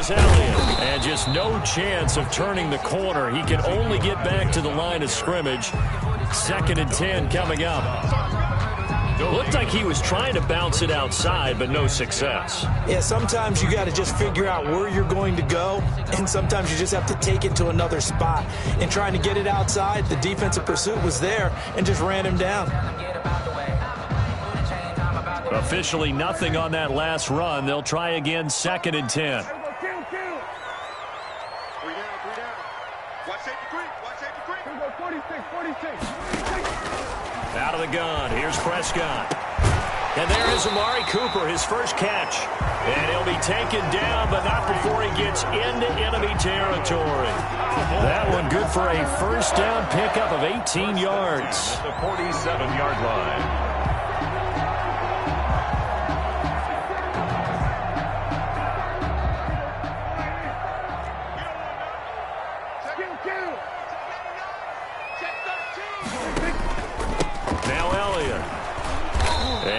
Here's Elliott. And just no chance of turning the corner. He can only get back to the line of scrimmage. 2nd and 10 coming up. Looked like he was trying to bounce it outside, but no success. Yeah, sometimes you got to just figure out where you're going to go, and sometimes you just have to take it to another spot. And trying to get it outside, the defensive pursuit was there and just ran him down. Officially nothing on that last run. They'll try again, 2nd and 10. Out of the gun, here's Prescott. And there is Amari Cooper, his first catch. And he'll be taken down, but not before he gets into enemy territory. That one good for a first down pickup of 18 yards. The 47-yard line.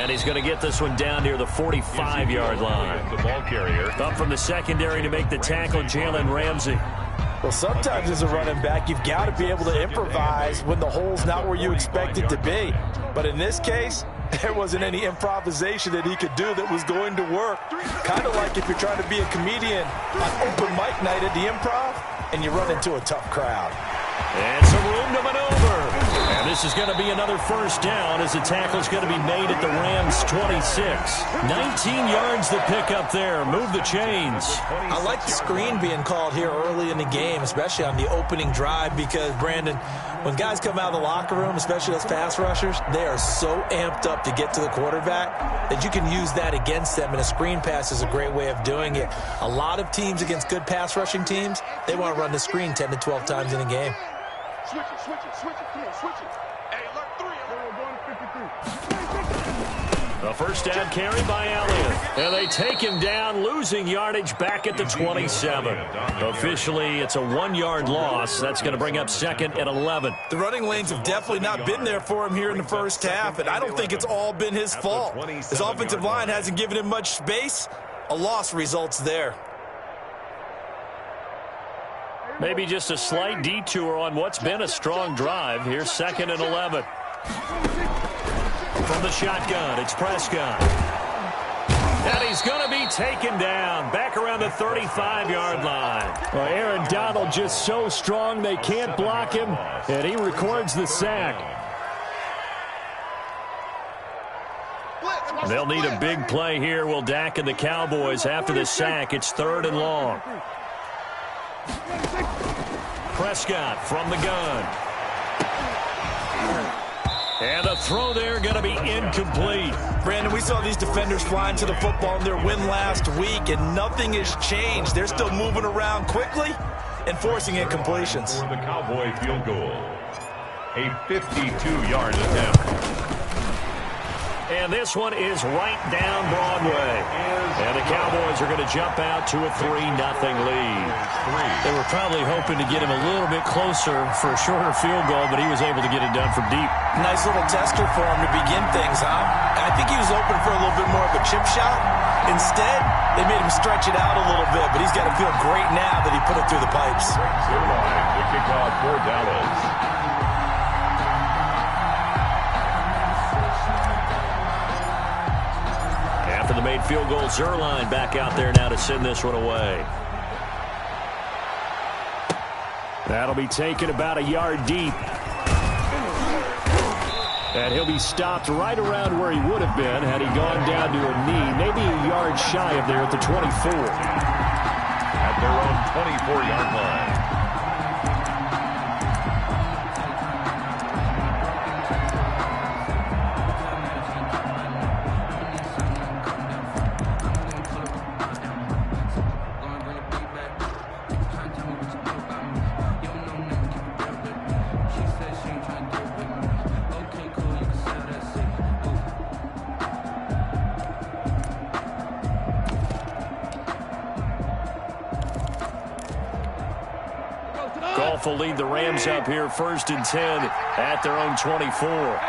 He's going to get this one down near the 45-yard line. The ball carrier. Up from the secondary to make the tackle, Jalen Ramsey. Well, sometimes as a running back, you've got to be able to improvise when the hole's not where you expect it to be. But in this case, there wasn't any improvisation that he could do that was going to work. Kind of like if you're trying to be a comedian on open mic night at the Improv and you run into a tough crowd. And some room to maneuver. And this is going to be another first down as the tackle's going to be made at the Rams' 26. 19 yards to pick up there. Move the chains. I like the screen being called here early in the game, especially on the opening drive, because, Brandon, when guys come out of the locker room, especially those pass rushers, they are so amped up to get to the quarterback that you can use that against them, and a screen pass is a great way of doing it. A lot of teams against good pass rushing teams, they want to run the screen 10 to 12 times in a game. Switch it. Come on, switch it. Hey, look, 3. A first down carry by Elliott. And they take him down, losing yardage back at the 27. Officially, it's a 1-yard loss. That's going to bring up 2nd and 11. The running lanes have definitely not been there for him here in the first half, and I don't think it's all been his fault. His offensive line hasn't given him much space. A loss results there. Maybe just a slight detour on what's been a strong drive. Here's 2nd and 11. From the shotgun, it's Prescott. And he's going to be taken down back around the 35-yard line. Well, Aaron Donald just so strong they can't block him, and he records the sack. They'll need a big play here, will Dak and the Cowboys after the sack. It's 3rd and long. Prescott from the gun. And the throw there going to be incomplete. Brandon, we saw these defenders flying to the football in their win last week, and nothing has changed. They're still moving around quickly and forcing incompletions. For the Cowboy field goal. A 52-yard attempt. And this one is right down Broadway. And the Cowboys are going to jump out to a 3-0 lead. They were probably hoping to get him a little bit closer for a shorter field goal, but he was able to get it done from deep. Nice little tester for him to begin things, huh? I think he was open for a little bit more of a chip shot. Instead, they made him stretch it out a little bit, but he's got to feel great now that he put it through the pipes. The kickoff for Dallas. After the made field goal, Zerline back out there now to send this one away. That'll be taken about a yard deep. And he'll be stopped right around where he would have been had he gone down to a knee, maybe a yard shy of there at the 24. At their own 24-yard line. Will lead the Rams up here 1st and 10 at their own 24.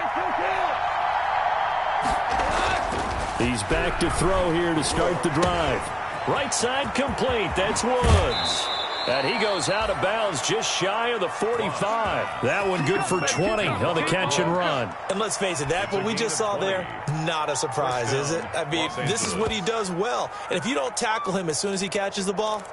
He's back to throw here to start the drive. Right side complete. That's Woods. And he goes out of bounds just shy of the 45. That one good for 20 on the catch and run. And let's face it, that what we just saw there, not a surprise, is it? I mean, this is what he does well. And if you don't tackle him as soon as he catches the ball,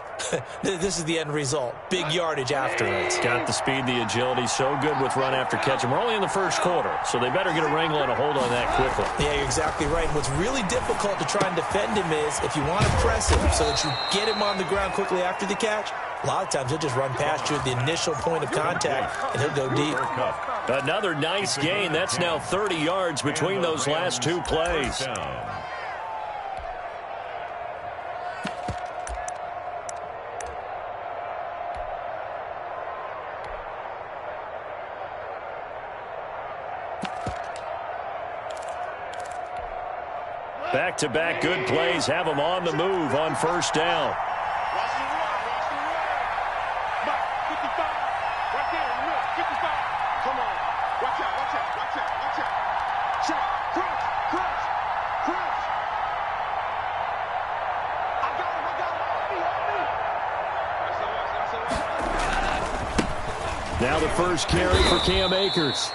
this is the end result. Big yardage afterwards. Got the speed, the agility, so good with run after catch. And we're only in the first quarter, so they better get a wrangle and a hold on that quickly. Yeah, you're exactly right. And what's really difficult to try and defend him is if you want to press him so that you get him on the ground quickly after the catch, a lot of times he'll just run past you at the initial point of contact, and he'll go deep. Another nice gain. That's now 30 yards between those last two plays. Back-to-back good plays have them on the move on first down. Now the first carry for Cam Akers.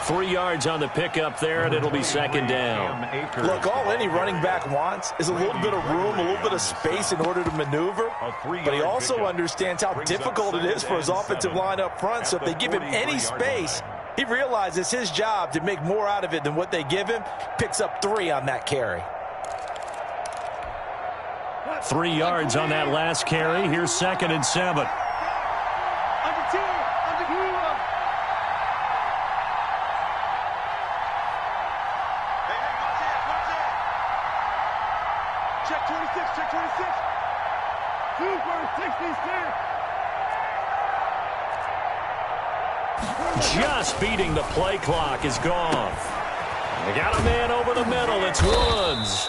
3 yards on the pickup there, and it'll be second down. Look, all any running back wants is a little bit of room, a little bit of space in order to maneuver. But he also understands how difficult it is for his offensive line up front. So if they give him any space, he realizes his job to make more out of it than what they give him. Picks up 3 on that carry. 3 yards on that last carry. Here's 2nd and 7. Just beating the play clock is gone. They got a man over the middle. It's Woods.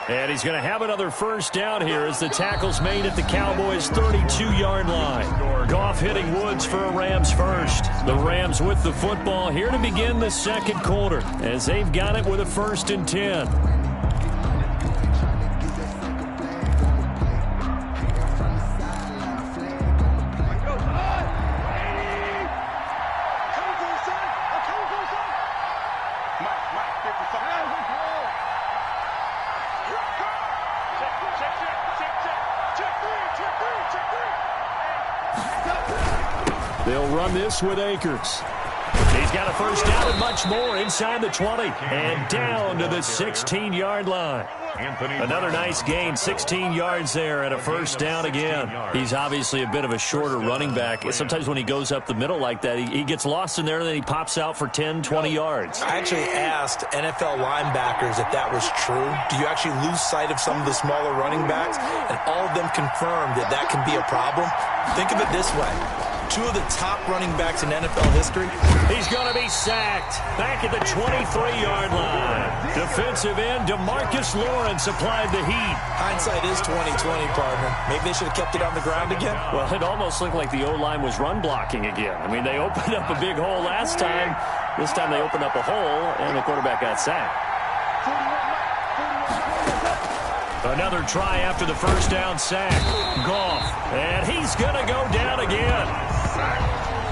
And he's going to have another first down here as the tackle's made at the Cowboys' 32-yard line. Goff hitting Woods for a Rams first. The Rams with the football here to begin the second quarter as they've got it with a 1st and 10. They'll run this with Akers. He's got a first down and much more inside the 20 and down to the 16-yard line. Another nice gain, 16 yards there and a first down again. He's obviously a bit of a shorter running back. Sometimes when he goes up the middle like that, he gets lost in there and then he pops out for 10, 20 yards. I actually asked NFL linebackers if that was true. Do you actually lose sight of some of the smaller running backs? And all of them confirmed that that can be a problem. Think of it this way. 2 of the top running backs in NFL history. He's going to be sacked back at the 23-yard line. Defensive end DeMarcus Lawrence applied the heat. Hindsight is 20/20, partner. Maybe they should have kept it on the ground again. Well, it almost looked like the O-line was run blocking again. I mean, they opened up a big hole last time. This time they opened up a hole, and the quarterback got sacked. Another try after the first down sack. Goff, and he's going to go down again.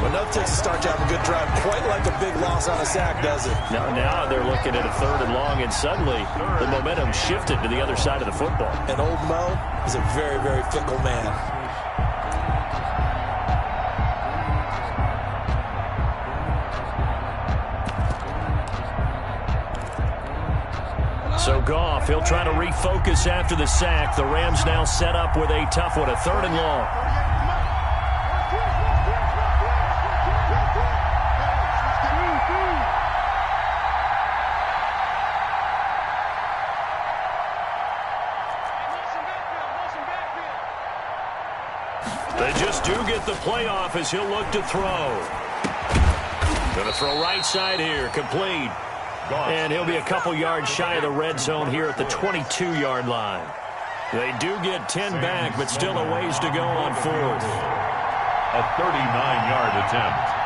Well, no takes to start to have a good drive. Quite like a big loss on a sack, does it? Now they're looking at a 3rd and long, and suddenly the momentum shifted to the other side of the football. And old Mo is a very, very fickle man. So Goff, he'll try to refocus after the sack. The Rams now set up with a tough one, a 3rd and long. They just do get the playoff as he'll look to throw. Going to throw right side here, complete. And he'll be a couple yards shy of the red zone here at the 22-yard line. They do get 10 back, but still a ways to go on 4th. A 39-yard attempt.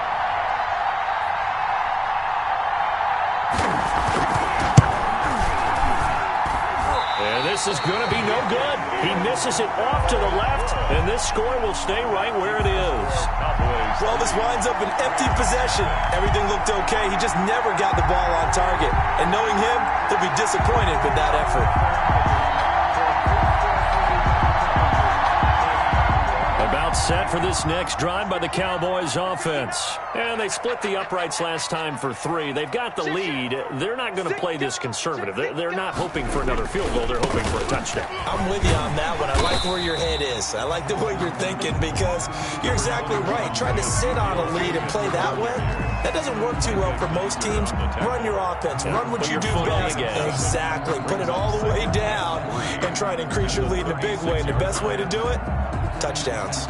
And This is going to be no good. He misses it off to the left, and this score will stay right where it is. Well, this winds up an empty possession. Everything looked okay. He just never got the ball on target. And knowing him, he'll be disappointed with that effort. About set for this next drive by the Cowboys offense. And they split the uprights last time for 3. They've got the lead. They're not going to play this conservative. They're not hoping for another field goal. They're hoping for a touchdown. I'm with you on that one. I like where your head is. I like the way you're thinking because you're exactly right. Trying to sit on a lead and play that way, that doesn't work too well for most teams. Run your offense. Run what you do best. Exactly. Put it all the way down and try to increase your lead in a big way. And the best way to do it, touchdowns.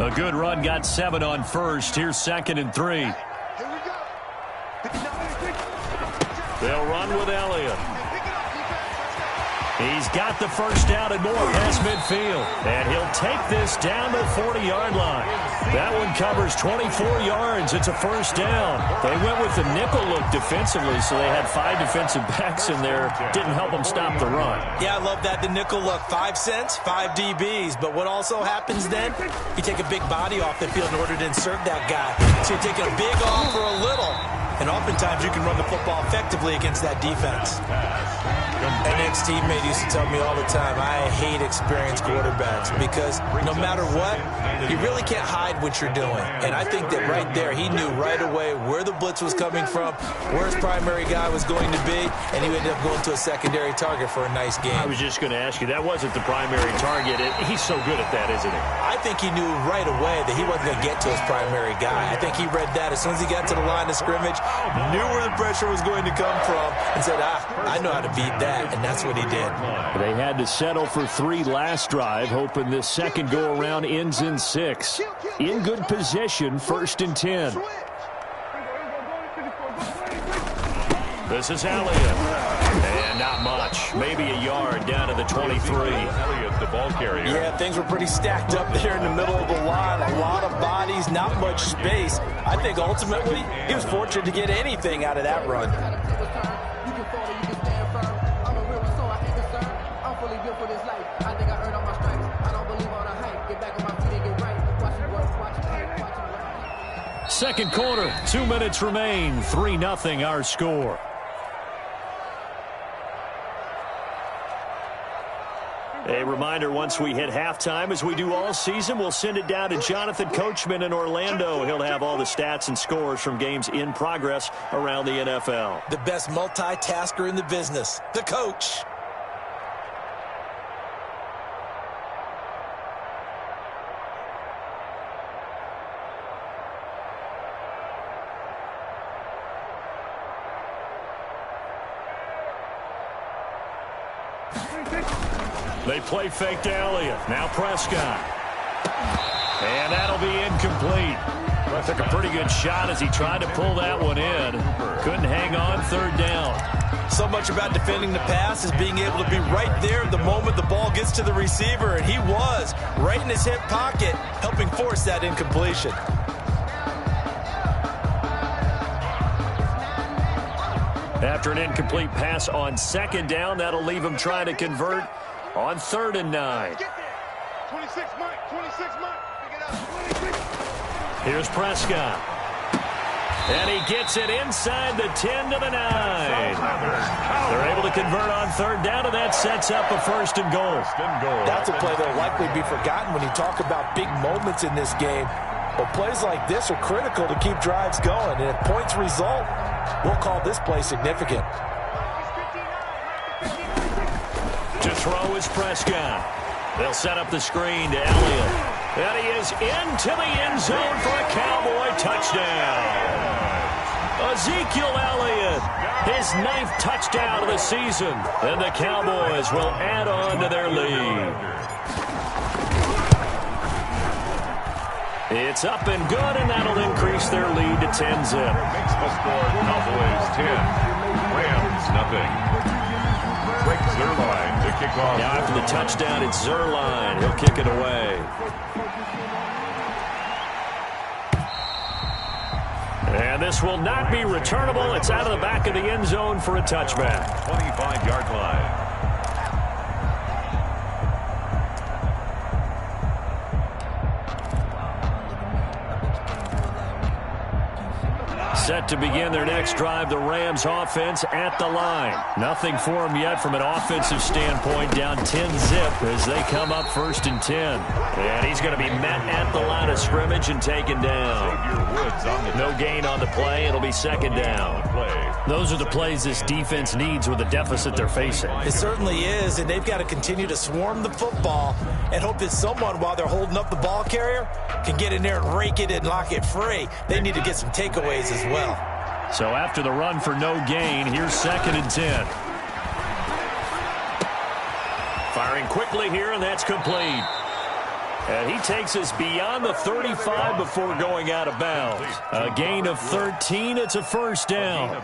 A good run got 7 on first. Here's 2nd and 3. They'll run with Elliott. He's got the first down and more past midfield. And he'll take this down to the 40-yard line. That one covers 24 yards. It's a first down. They went with the nickel look defensively, so they had 5 defensive backs in there. Didn't help them stop the run. Yeah, I love that, the nickel look. 5 cents, 5 DBs. But what also happens then, you take a big body off the field in order to insert that guy. So you're taking a big off for a little. And oftentimes you can run the football effectively against that defense. An ex-teammate used to tell me all the time, I hate experienced quarterbacks because no matter what, you really can't hide what you're doing. And I think that right there, he knew right away where the blitz was coming from, where his primary guy was going to be, and he ended up going to a secondary target for a nice game. I was just going to ask you, that wasn't the primary target. He's so good at that, isn't he? I think he knew right away that he wasn't going to get to his primary guy. I think he read that as soon as he got to the line of scrimmage, knew where the pressure was going to come from, and said, I know how to beat that, and that's what he did. They had to settle for 3 last drive, hoping this second go-around ends in 6. In good position, 1st and 10. This is Elliott. And not much. Maybe a yard down to the 23. Elliott, the ball carrier. Yeah, things were pretty stacked up there in the middle of the line. A lot of bodies, not much space. I think ultimately he was fortunate to get anything out of that run. Second quarter, 2 minutes remain. 3-0 our score. A reminder, once we hit halftime, as we do all season, we'll send it down to Jonathan Coachman in Orlando. He'll have all the stats and scores from games in progress around the NFL. The best multitasker in the business, the coach. They play fake to Elliott. Now Prescott. And that'll be incomplete. Took a pretty good shot as he tried to pull that one in. Couldn't hang on, 3rd down. So much about defending the pass is being able to be right there the moment the ball gets to the receiver. And he was right in his hip pocket, helping force that incompletion. After an incomplete pass on 2nd down, that'll leave him trying to convert on 3rd and 9. 26 Mike, 26 Mike. Here's Prescott. And he gets it inside the 10 to the 9. They're able to convert on 3rd down, and that sets up a 1st and goal. That's a play that will likely be forgotten when you talk about big moments in this game. But plays like this are critical to keep drives going. And if points result, we'll call this play significant. To throw is Prescott. They'll set up the screen to Elliott. And he is into the end zone for a Cowboy touchdown. Ezekiel Elliott, his 9th touchdown of the season. And the Cowboys will add on to their lead. It's up and good, and that'll increase their lead to 10-zip. Makes the score Cowboys 10, Rams nothing. Greg Zuerlein to kick off. Now after the touchdown, it's Zuerlein. He'll kick it away. And this will not be returnable. It's out of the back of the end zone for a touchback. 25-yard line. Set to begin their next drive, the Rams offense at the line. Nothing for them yet from an offensive standpoint, down 10-zip as they come up 1st and 10. And he's going to be met at the line of scrimmage and taken down. No gain on the play. It'll be 2nd down. Those are the plays this defense needs with the deficit they're facing. It certainly is, and they've got to continue to swarm the football and hope that someone, while they're holding up the ball carrier, can get in there and rake it and lock it free. They need to get some takeaways as well. So after the run for no gain, here's 2nd and 10. Firing quickly here, and that's complete. And he takes us beyond the 35 before going out of bounds. A gain of 13. It's a 1st down.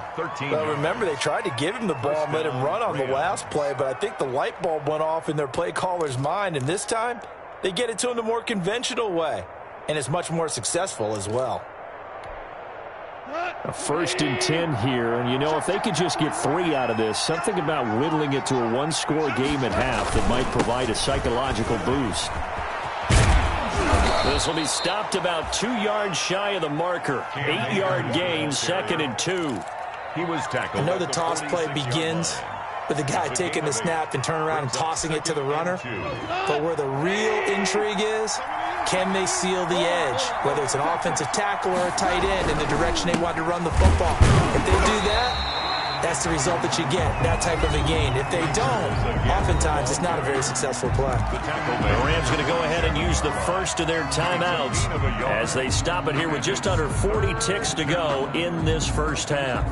Well, remember, they tried to give him the ball and let him run on the last play, but I think the light bulb went off in their play caller's mind, and this time they get it to him the more conventional way, and it's much more successful as well. A 1st and 10 here, and you know, if they could just get 3 out of this, something about whittling it to a 1-score game at half that might provide a psychological boost. This will be stopped about 2 yards shy of the marker. 8-yard gain, 2nd and 2. He was tackled. I know the toss play begins with the guy taking the snap and turn around and tossing it to the runner, but where the real intrigue is, can they seal the edge, whether it's an offensive tackle or a tight end in the direction they want to run the football. If they do that, that's the result that you get, that type of a gain. If they don't, oftentimes it's not a very successful play. The Rams going to go ahead and use the first of their timeouts as they stop it here with just under 40 ticks to go in this first half.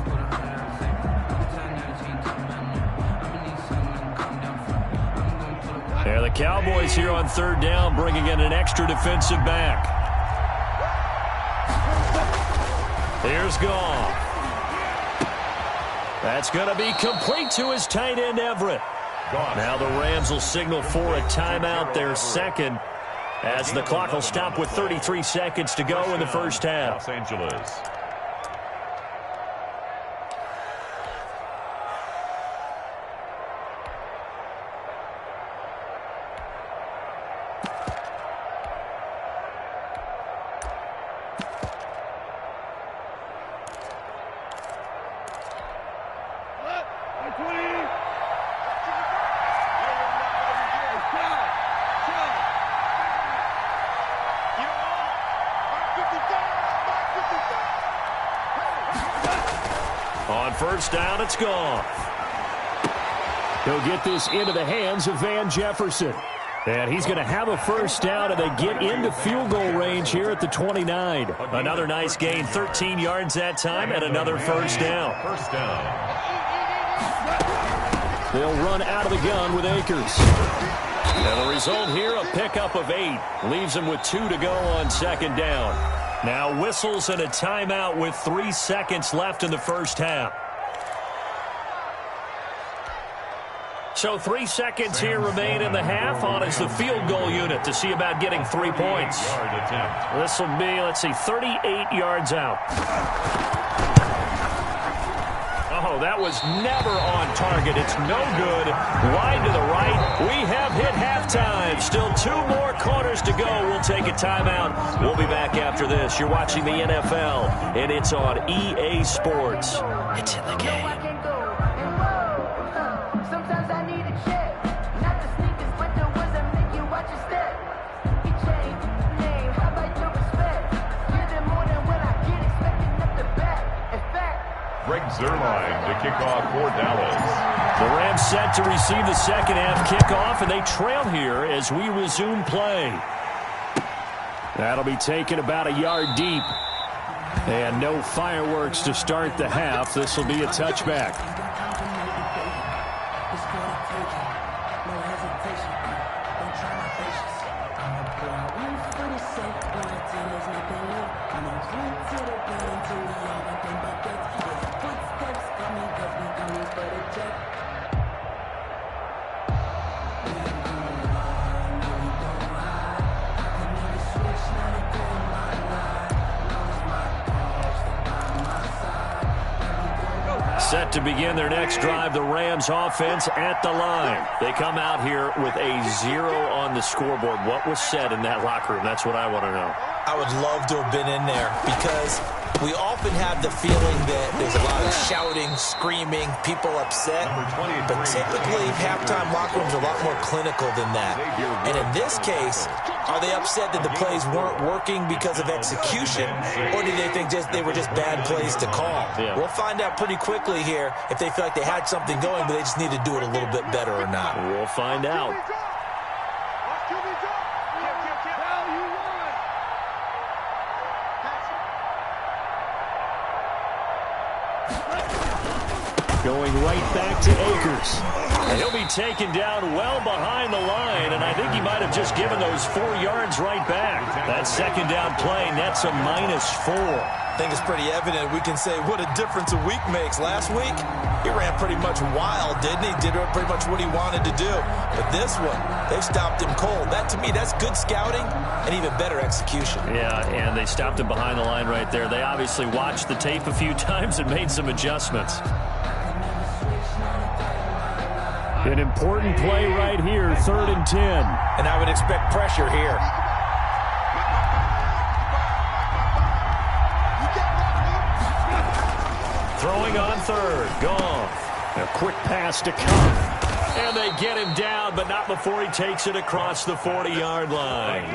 Yeah, the Cowboys here on 3rd down, bringing in an extra defensive back. Here's Goff. That's going to be complete to his tight end, Everett. Now the Rams will signal for a timeout, their 2nd, as the clock will stop with 33 seconds to go in the first half. Los Angeles. On 1st down, it's Goff. He'll get this into the hands of Van Jefferson. And he's going to have a 1st down, and they get into field goal range here at the 29. Another nice gain, 13 yards that time, and another 1st down. 1st down. They'll run out of the gun with Akers. And the result here, a pickup of 8. Leaves them with 2 to go on 2nd down. Now whistles and a timeout with 3 seconds left in the first half. So 3 seconds here remain in the half. On is the field goal unit to see about getting 3 points. This will be, let's see, 38 yards out. Oh, that was never on target. It's no good. Wide to the right. We have hit halftime. Still 2 more quarters to go. We'll take a timeout. We'll be back after this. You're watching the NFL, and it's on EA Sports. It's in the game. Zerline to kick off for Dallas. The Rams set to receive the second half kickoff, and they trail here as we resume play. That'll be taken about a yard deep. And no fireworks to start the half. This will be a touchback. to begin their next drive. The Rams offense at the line. They come out here with a 0 on the scoreboard. What was said in that locker room? That's what I want to know. I would love to have been in there because we often have the feeling that there's a lot of shouting, screaming, people upset. But typically, halftime locker rooms are a lot more clinical than that. And in this case, are they upset that the plays weren't working because of execution, or do they think they were just bad plays to call? Yeah. We'll find out pretty quickly here if they feel like they had something going, but they just need to do it a little bit better or not. We'll find out. Going right back to Akers. And he'll be taken down well behind the line, and I think he might have just given those 4 yards right back. That second down play nets a -4. I think it's pretty evident. We can say what a difference a week makes. Last week, he ran pretty much wild, didn't he? Did pretty much what he wanted to do. But this one, they've stopped him cold. That, to me, that's good scouting and even better execution. Yeah, and they stopped him behind the line right there. They obviously watched the tape a few times and made some adjustments. An important play right here, 3rd and 10. And I would expect pressure here. Throwing on 3rd, gone. A quick pass to Cup. And they get him down, but not before he takes it across the 40-yard line.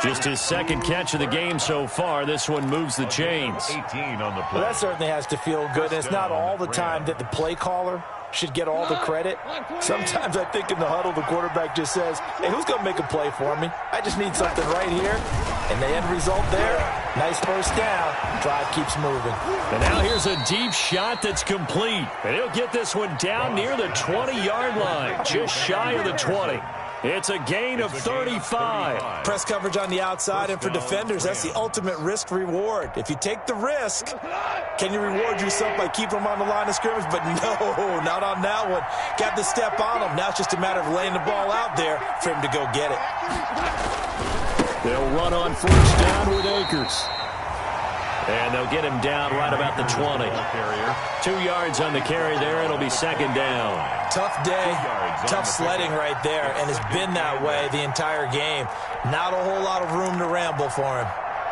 Just his second catch of the game so far. This one moves the chains. 18 on the play. Well, that certainly has to feel good. It's not all the time that the play caller should get all the credit. Sometimes I think in the huddle, the quarterback just says, hey, who's going to make a play for me? I just need something right here. And the end result there, nice first down. Drive keeps moving. And now here's a deep shot that's complete. And he'll get this one down near the 20-yard line, just shy of the 20. It's a gain of 35. Press coverage on the outside, and for defenders, that's the ultimate risk-reward. If you take the risk, can you reward yourself by keeping them on the line of scrimmage? But no, not on that one. Got to step on them. Now it's just a matter of laying the ball out there for him to go get it. They'll run on first down with Akers. And they'll get him down right about the 20. 2 yards on the carry there. It'll be second down. Tough day, tough sledding right there, and it's been that way the entire game. Not a whole lot of room to ramble for him.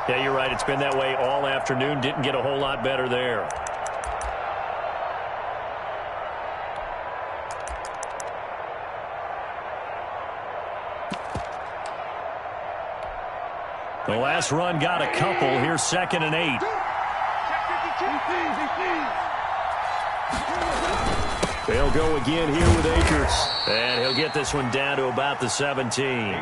Yeah, you're right. It's been that way all afternoon. Didn't get a whole lot better there. The last run got a couple. Here's 2nd and 8. They'll go again here with Akers. And he'll get this one down to about the 17.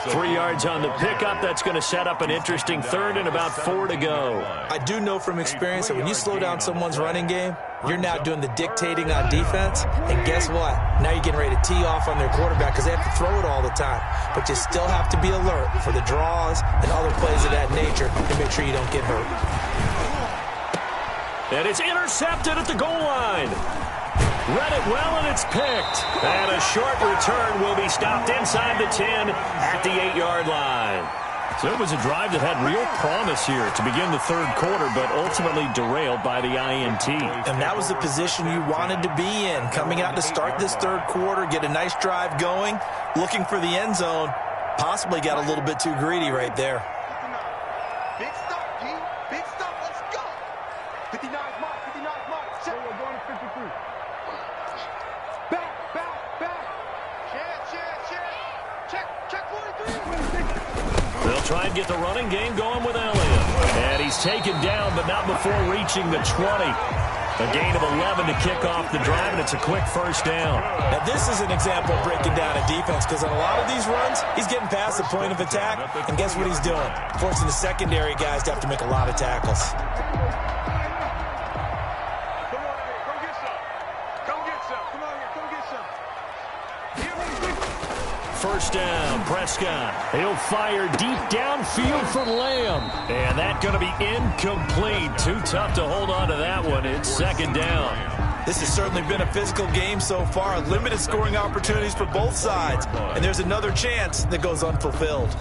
3 yards on the pickup. That's going to set up an interesting 3rd and about 4 to go. I do know from experience that when you slow down someone's running game, you're now doing the dictating on defense. And guess what? Now you're getting ready to tee off on their quarterback because they have to throw it all the time. But you still have to be alert for the draws and other plays of that nature to make sure you don't get hurt. And it's intercepted at the goal line. Read it well, and it's picked. And a short return will be stopped inside the 10 at the 8-yard line. So it was a drive that had real promise here to begin the 3rd quarter, but ultimately derailed by the INT. And that was the position you wanted to be in, coming out to start this 3rd quarter, get a nice drive going, looking for the end zone. Possibly got a little bit too greedy right there. Big stop, G. Big stop. Let's go. 59 mark. 59 mark. Check. We're going to 53. Back. Check 43. They'll try and get the running game going with Elliott. And he's taken down, but not before reaching the 20. A gain of 11 to kick off the drive, and it's a quick first down. Now, this is an example of breaking down a defense, because on a lot of these runs, he's getting past the point of attack, and guess what he's doing? Forcing the secondary guys to have to make a lot of tackles. First down, Prescott. He'll fire deep downfield for Lamb. And that's going to be incomplete. Too tough to hold on to that one. It's 2nd down. This has certainly been a physical game so far. Limited scoring opportunities for both sides. And there's another chance that goes unfulfilled.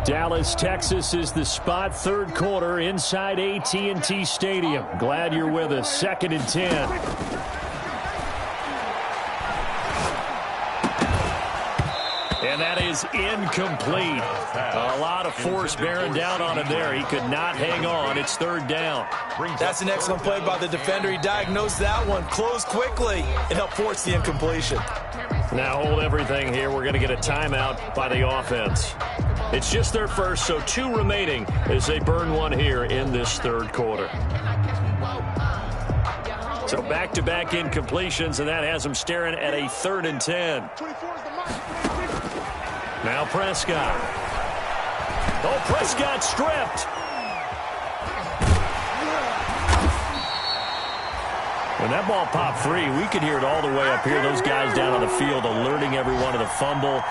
Dallas, Texas is the spot. Third quarter inside AT&T Stadium. Glad you're with us. 2nd and 10. And that is incomplete. A lot of force bearing down on him there. He could not hang on. It's 3rd down. That's an excellent play by the defender. He diagnosed that one, closed quickly, and helped force the incompletion. Now hold everything here. We're going to get a timeout by the offense. It's just their first, so 2 remaining as they burn one here in this 3rd quarter. So back-to-back incompletions, and that has them staring at a 3rd and 10. Now Prescott. Oh, Prescott stripped. When that ball popped free, we could hear it all the way up here. Those guys down on the field alerting everyone of the fumble.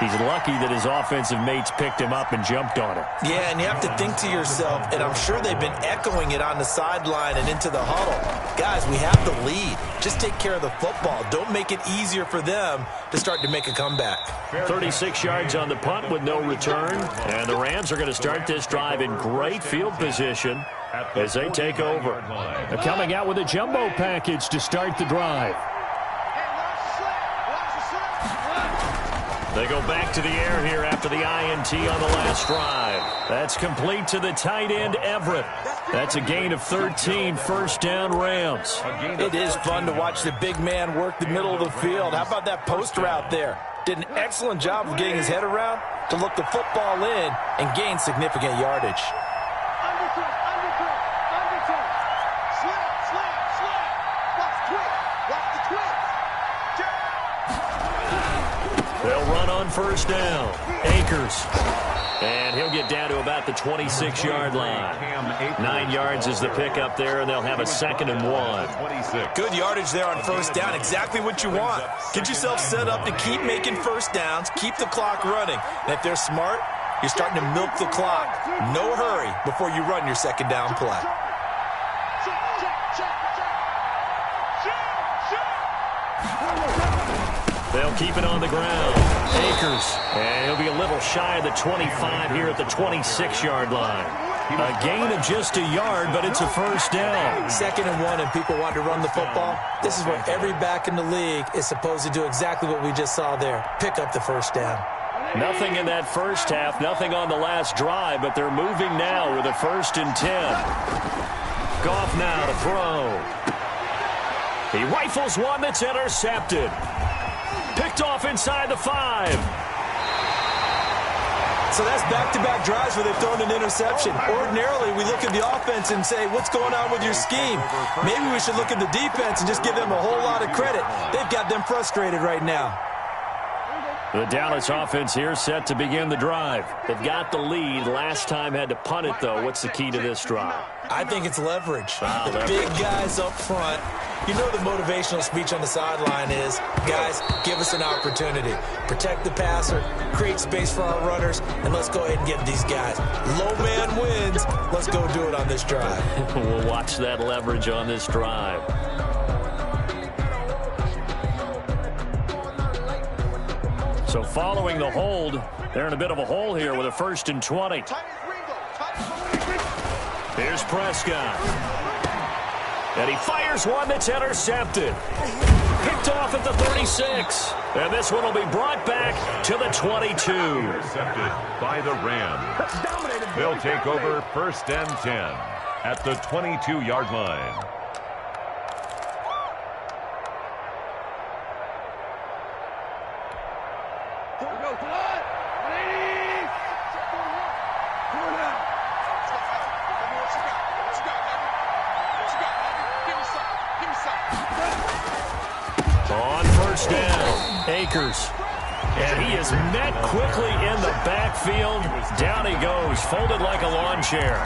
He's lucky that his offensive mates picked him up and jumped on him. Yeah, and you have to think to yourself, and I'm sure they've been echoing it on the sideline and into the huddle. Guys, we have the lead. Just take care of the football. Don't make it easier for them to start to make a comeback. 36 yards on the punt with no return. And the Rams are going to start this drive in great field position as they take over. They're coming out with a jumbo package to start the drive. They go back to the air here after the INT on the last drive. That's complete to the tight end, Everett. That's a gain of 13, 1st down Rams. It is fun to watch the big man work the middle of the field. How about that post route there? Did an excellent job of getting his head around to look the football in and gain significant yardage. They'll run on 1st down. Akers. And he'll get down to about the 26-yard line. 9 yards is the pickup there, and they'll have a 2nd and 1. Good yardage there on 1st down. Exactly what you want. Get yourself set up to keep making 1st downs, keep the clock running. And if they're smart, you're starting to milk the clock. No hurry before you run your 2nd down play. They'll keep it on the ground. Akers. And he'll be a little shy of the 25 here at the 26-yard line. A gain of just a yard, but it's a 1st down. 2nd and 1, and people want to run the football. This is what every back in the league is supposed to do, exactly what we just saw there. Pick up the 1st down. Nothing in that first half, nothing on the last drive, but they're moving now with a 1st and 10. Goff now to throw. He rifles one that's intercepted. Picked off inside the 5. So that's back-to-back drives where they've thrown an interception. Ordinarily, we look at the offense and say, what's going on with your scheme? Maybe we should look at the defense and just give them a whole lot of credit. They've got them frustrated right now. The Dallas offense here set to begin the drive. They've got the lead. Last time had to punt it, though. What's the key to this drive? I think it's leverage. The big guys up front. You know the motivational speech on the sideline is, guys, give us an opportunity. Protect the passer, create space for our runners, and let's go ahead and get these guys. Low man wins. Let's go do it on this drive. We'll watch that leverage on this drive. So following the hold, they're in a bit of a hole here with a 1st and 20. Here's Prescott. And he fires one that's intercepted. Picked off at the 36. And this one will be brought back to the 22. Intercepted by the Rams. They'll take over 1st and 10 at the 22-yard line. Akers. And he is met quickly in the backfield. Down he goes, folded like a lawn chair.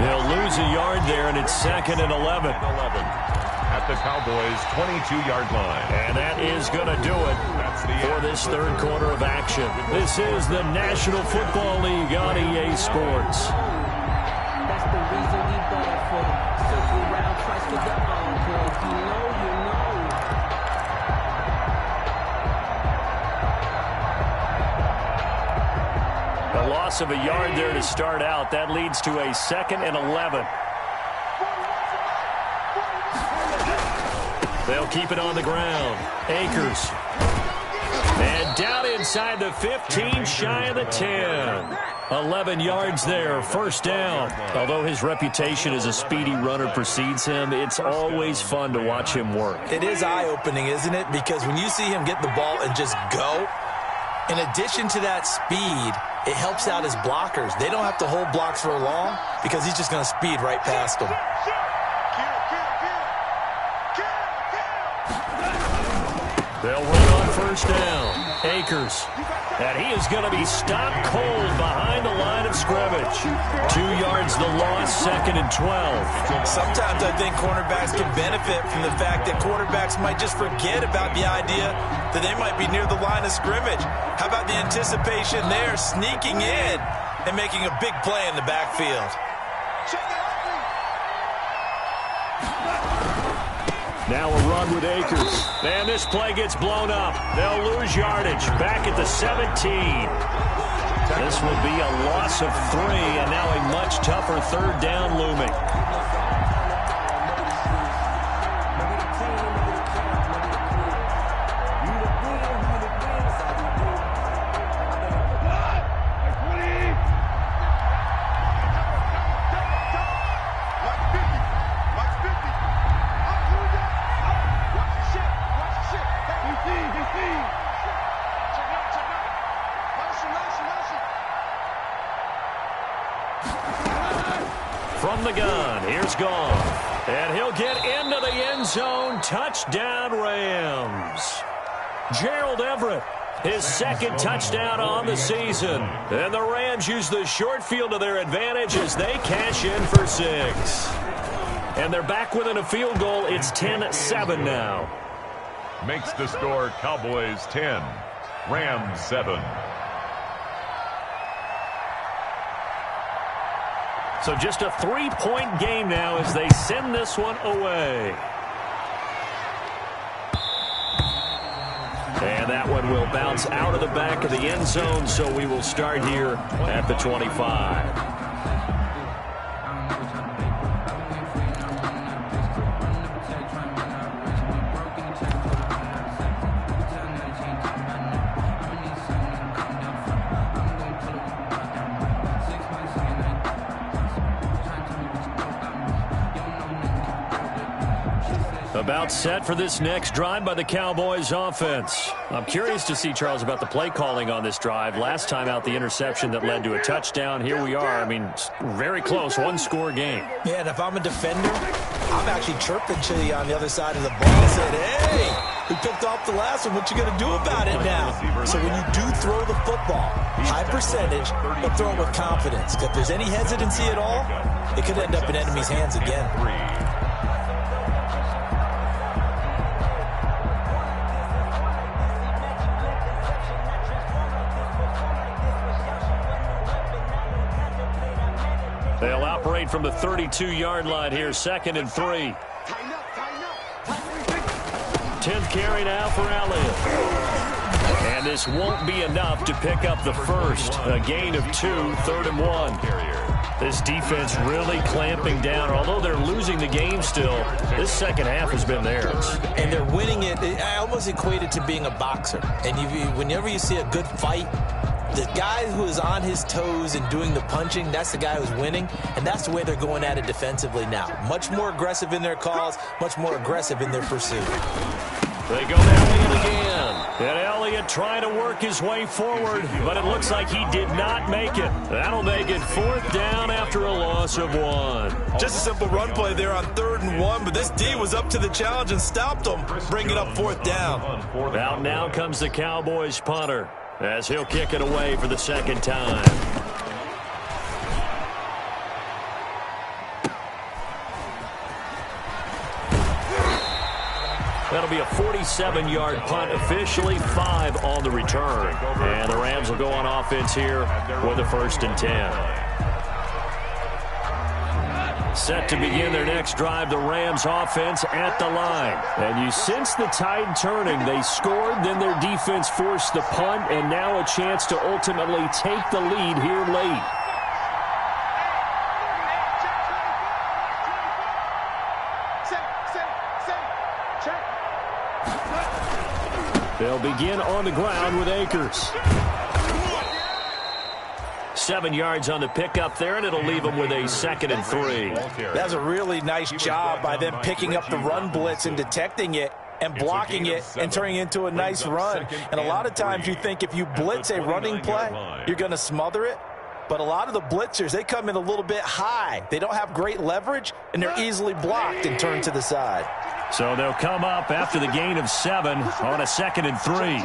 They'll lose a yard there, and it's 2nd and 11. At the Cowboys' 22-yard line. And that is going to do it for this 3rd quarter of action. This is the National Football League on EA Sports. That's the reason we bought for circle round twice to the encore. You know. A A loss of a yard there to start out. That leads to a 2nd and 11. They'll keep it on the ground. Akers. And down inside the 15, shy of the 10. 11 yards there, first down. Although his reputation as a speedy runner precedes him, it's always fun to watch him work. It is eye-opening, isn't it? Because when you see him get the ball and just go, in addition to that speed, it helps out his blockers. They don't have to hold blocks for long because he's just going to speed right past them. They'll run on first down. Akers. And he is going to be stopped cold behind the line of scrimmage. 2 yards the loss, 2nd and 12. Sometimes I think cornerbacks can benefit from the fact that quarterbacks might just forget about the idea that they might be near the line of scrimmage. How about the anticipation there, sneaking in and making a big play in the backfield? Now a run with Akers. And this play gets blown up. They'll lose yardage. Back at the 17. This will be a loss of 3, and now a much tougher 3rd down looming. From the gun, here's Gone. And he'll get into the end zone. Touchdown, Rams. Gerald Everett, his 2nd touchdown on the season. And the Rams use the short field to their advantage as they cash in for 6. And they're back within a field goal. It's 10-7 now. Makes the score Cowboys 10, Rams 7. So just a 3-point game now as they send this one away. And that one will bounce out of the back of the end zone, so we will start here at the 25. About set for this next drive by the Cowboys offense. I'm curious to see, Charles, about the play calling on this drive. Last time out, the interception that led to a touchdown. Here we are. I mean, very close, 1-score game. Yeah, and if I'm a defender, I'm actually chirping to you on the other side of the ball. I said, hey, we picked off the last one. What you going to do about it now? So when you do throw the football, high percentage, but throw it with confidence. If there's any hesitancy at all, it could end up in enemy's hands again. They'll operate from the 32-yard line here, 2nd and 3. 10th carry now for Elliott. And this won't be enough to pick up the first. A gain of 2, 3rd and 1. This defense really clamping down. Although they're losing the game still, this second half has been theirs. And they're winning it. I almost equate it to being a boxer. And whenever you see a good fight, the guy who is on his toes and doing the punching, that's the guy who's winning, and that's the way they're going at it defensively now. Much more aggressive in their calls, much more aggressive in their pursuit. They go to Elliott again. And Elliott trying to work his way forward, but it looks like he did not make it. That'll make it 4th down after a loss of 1. Just a simple run play there on 3rd and 1, but this D was up to the challenge and stopped them, bringing up 4th down. Out now comes the Cowboys punter, as he'll kick it away for the 2nd time. That'll be a 47-yard punt, officially 5 on the return. And the Rams will go on offense here with a 1st and 10. Set to begin their next drive, the Rams offense at the line. And you sense the tide turning. They scored, then their defense forced the punt, and now a chance to ultimately take the lead here late. They'll begin on the ground with Akers. 7 yards on the pickup there, and it'll leave them with a 2nd and 3. That's a really nice job by them picking up the run blitz and detecting it and blocking it and turning it into a nice run. And a lot of times you think if you blitz a running play, you're going to smother it. But a lot of the blitzers, they come in a little bit high. They don't have great leverage, and they're easily blocked and turned to the side. So they'll come up after the gain of 7 on a 2nd and 3.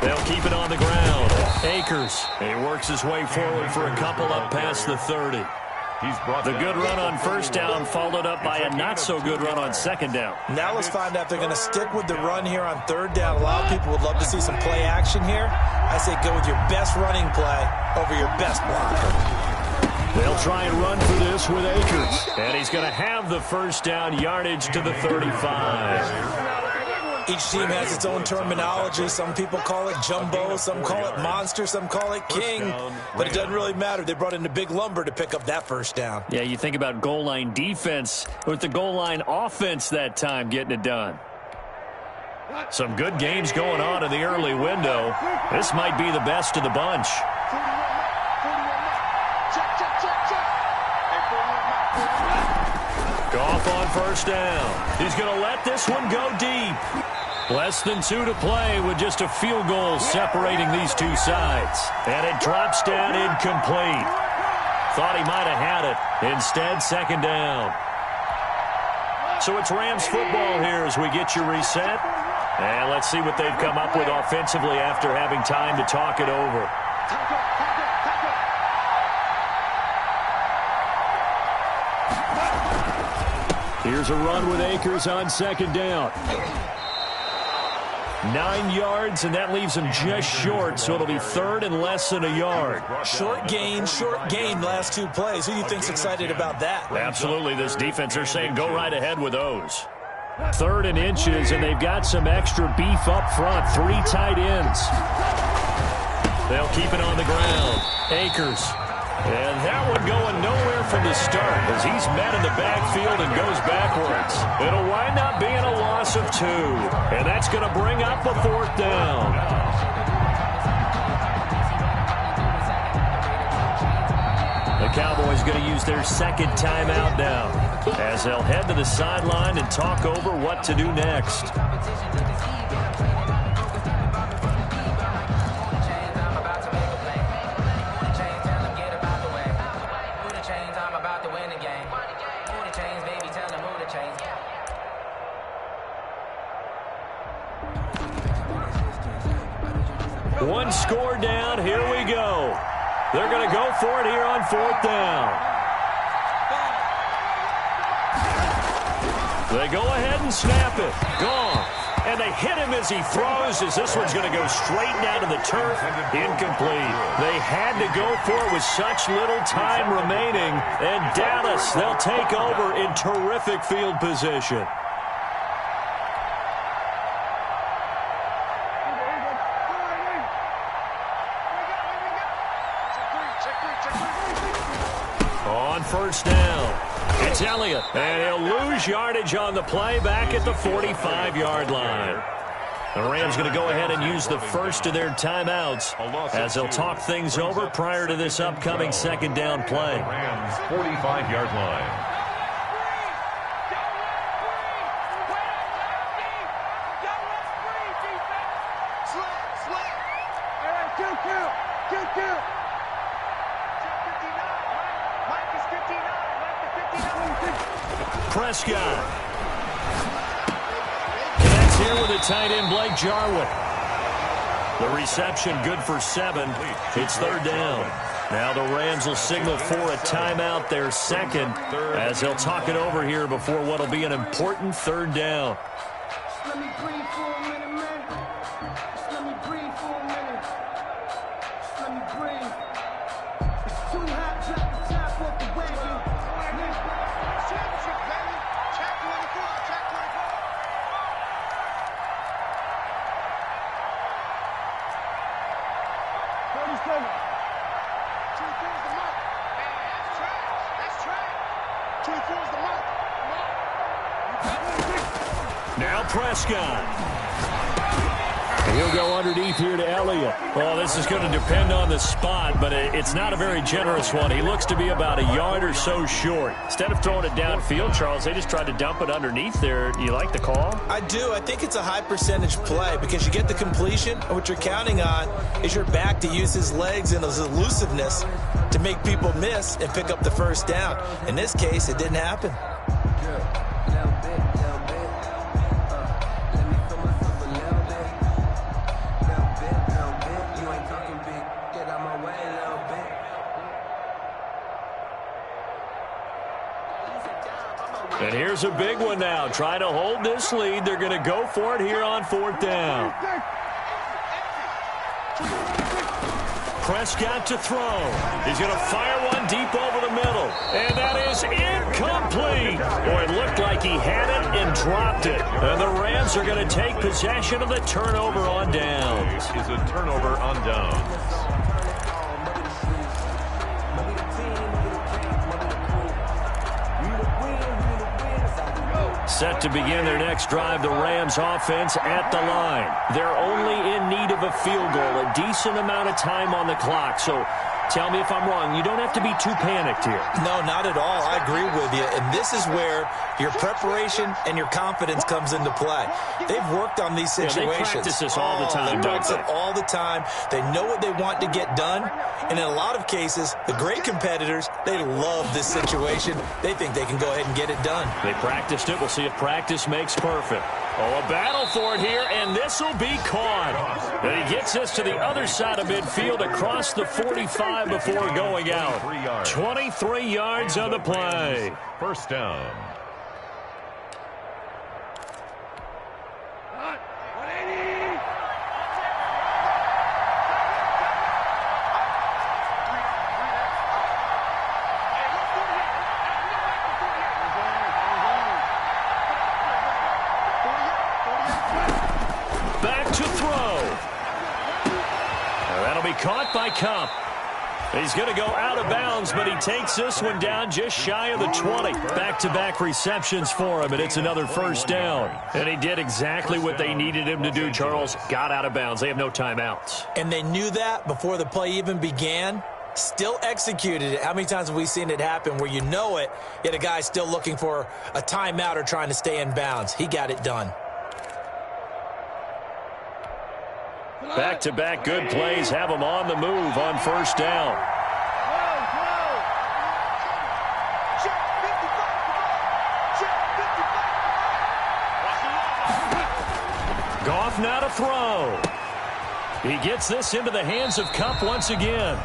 They'll keep it on the ground. Akers, he works his way forward for a couple up past the 30. The good run on 1st down followed up by a not-so-good run on 2nd down. Now let's find out if they're going to stick with the run here on 3rd down. A lot of people would love to see some play action here. I say go with your best running play over your best blocker. They'll try and run for this with Akers. And he's going to have the 1st down yardage to the 35. Each team has its own terminology. Some people call it jumbo, some call it monster, some call it king. But it doesn't really matter. They brought in the big lumber to pick up that 1st down. Yeah, you think about goal line defense with the goal line offense that time getting it done. Some good games going on in the early window. This might be the best of the bunch. Goff on 1st down. He's going to let this one go deep. Less than 2 to play with just a field goal separating these two sides. And it drops down incomplete. Thought he might have had it. Instead, 2nd down. So it's Rams football here as we get you reset. And let's see what they've come up with offensively after having time to talk it over. Here's a run with Akers on 2nd down. 9 yards, and that leaves him just short, so it'll be 3rd and less than a yard. Short gain, last 2 plays. Who do you think's excited about that? Absolutely, this defense, they're saying go right ahead with those. 3rd and inches, and they've got some extra beef up front. 3 tight ends. They'll keep it on the ground. Akers. And that one going nowhere from the start as he's met in the backfield and goes backwards. It'll wind up being a loss of 2. And that's going to bring up a 4th down. The Cowboys going to use their 2nd timeout now as they'll head to the sideline and talk over what to do next. One score down. Here we go. They're going to go for it here on 4th down. They go ahead and snap it. Gone. And they hit him as he throws as this one's going to go straight down to the turf. Incomplete. They had to go for it with such little time remaining. And Dallas, they'll take over in terrific field position. On 1st down, it's Elliott, and he'll lose yardage on the play back at the 45-yard line. The Rams going to go ahead and use the first of their timeouts as they'll talk things over prior to this upcoming 2nd down play. Rams 45-yard line. Prescott connects here with a tight end, Blake Jarwin. The reception good for 7. It's 3rd down. Now the Rams will signal for a timeout, their 2nd, as they'll talk it over here before what will be an important 3rd down. Let me breathe for a minute, man. Just let me breathe for a minute. Just let me breathe. It's too hot, drop the top off the wagon. Now Prescott. And he'll go underneath here to Elliott. Well, this is going to depend on the spot, but it's not a very generous one. He looks to be about a yard or so short. Instead of throwing it downfield, Charles, they just tried to dump it underneath there. You like the call? I do. I think it's a high percentage play because you get the completion, and what you're counting on is your back to use his legs and his elusiveness to make people miss and pick up the first down. In this case, it didn't happen. And here's a big one now. Trying to hold this lead. They're going to go for it here on 4th down. Prescott to throw. He's going to fire one deep over the middle. And that is incomplete. Boy, it looked like he had it and dropped it. And the Rams are going to take possession of the turnover on downs. Is a turnover on downs. Set to begin their next drive, the Rams offense at the line. They're only in need of a field goal, a decent amount of time on the clock. So tell me if I'm wrong. You don't have to be too panicked here. No, not at all. I agree with you. And this is where your preparation and your confidence comes into play. They've worked on these situations. Yeah, they practice this all the time, They practice it all the time. They know what they want to get done. And in a lot of cases, the great competitors, they love this situation. They think they can go ahead and get it done. They practiced it. We'll see if practice makes perfect. Oh, a battle for it here, and this will be caught. And he gets us to the other side of midfield across the 45 before going out. 23 yards on the play. First down. Caught by Cup. He's going to go out of bounds, but he takes this one down just shy of the 20. Back-to-back receptions for him, and it's another first down. And he did exactly what they needed him to do, Charles. Got out of bounds. They have no timeouts. And they knew that before the play even began. Still executed it. How many times have we seen it happen where you know it, yet a guy's still looking for a timeout or trying to stay in bounds? He got it done. Back-to-back good plays have them on the move on first down. Goff now to throw. He gets this into the hands of Cup once again.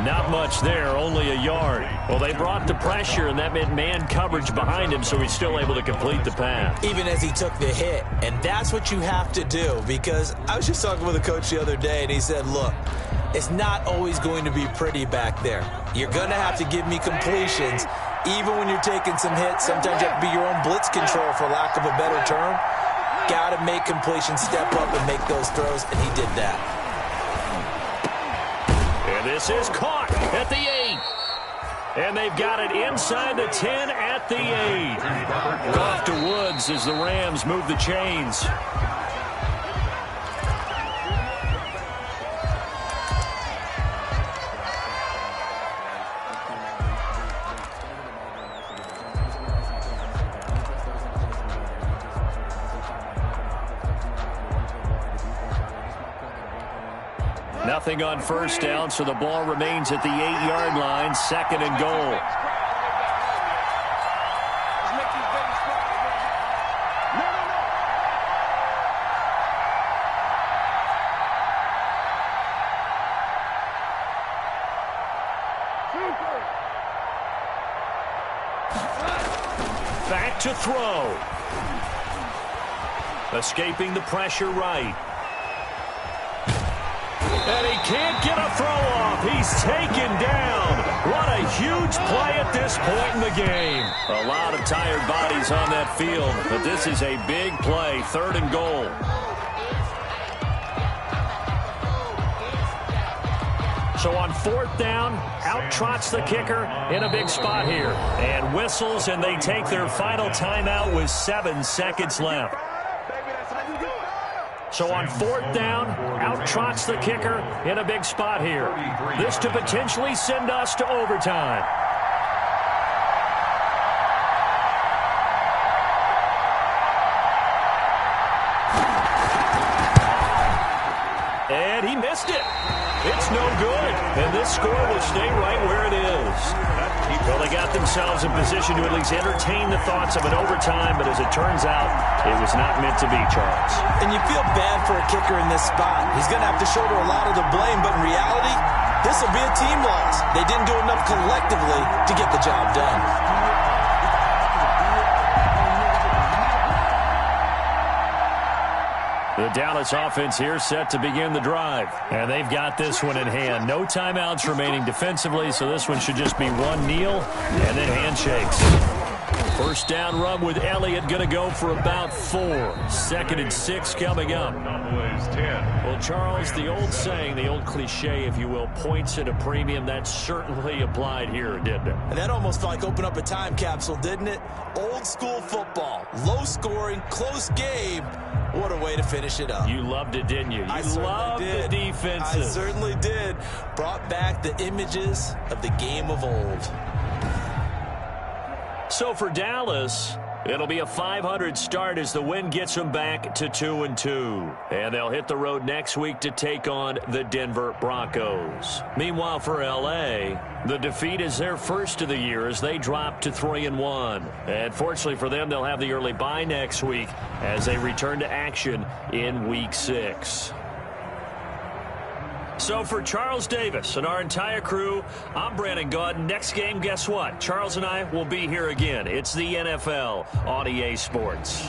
Not much there, only a yard. Well, they brought the pressure, and that meant man coverage behind him, so he's still able to complete the pass. Even as he took the hit, and that's what you have to do, because I was just talking with a coach the other day, and he said, look, it's not always going to be pretty back there. You're going to have to give me completions, even when you're taking some hits. Sometimes you have to be your own blitz control, for lack of a better term. Got to make completions, step up, and make those throws, and he did that. This is caught at the 8. And they've got it inside the 10 at the 8. Off to Woods as the Rams move the chains. Nothing on first down, so the ball remains at the 8-yard line, 2nd and goal. Back to throw. Escaping the pressure right. And he can't get a throw off. He's taken down. What a huge play at this point in the game. A lot of tired bodies on that field, but this is a big play, 3rd and goal. So on 4th down, out trots the kicker in a big spot here. And whistles, and they take their final timeout with 7 seconds left. So on 4th down, out trots the kicker in a big spot here. This to potentially send us to overtime. And he missed it. It's no good. And this score will stay right where it is. Well, they got themselves in position to at least entertain the thoughts of an overtime, but as it turns out, it was not meant to be, Charles. And you feel bad for a kicker in this spot. He's going to have to shoulder a lot of the blame, but in reality, this will be a team loss. They didn't do enough collectively to get the job done. The Dallas offense here set to begin the drive. And they've got this one in hand. No timeouts remaining defensively, so this one should just be one kneel and then handshakes. First down run with Elliott going to go for about 4. 2nd and 6 coming up. Well, Charles, the old saying, the old cliche, if you will, points at a premium, that certainly applied here, didn't it? And that almost like opened up a time capsule, didn't it? Old school football, low scoring, close game. What a way to finish it up. You loved it, didn't you? You loved the defenses. I certainly did. Brought back the images of the game of old. So for Dallas, it'll be a 500 start as the win gets them back to 2-2. And they'll hit the road next week to take on the Denver Broncos. Meanwhile, for L.A., the defeat is their first of the year as they drop to 3-1. And fortunately for them, they'll have the early bye next week as they return to action in Week 6. So for Charles Davis and our entire crew, I'm Brandon Gaudin. Next game, guess what? Charles and I will be here again. It's the NFL on EA Sports.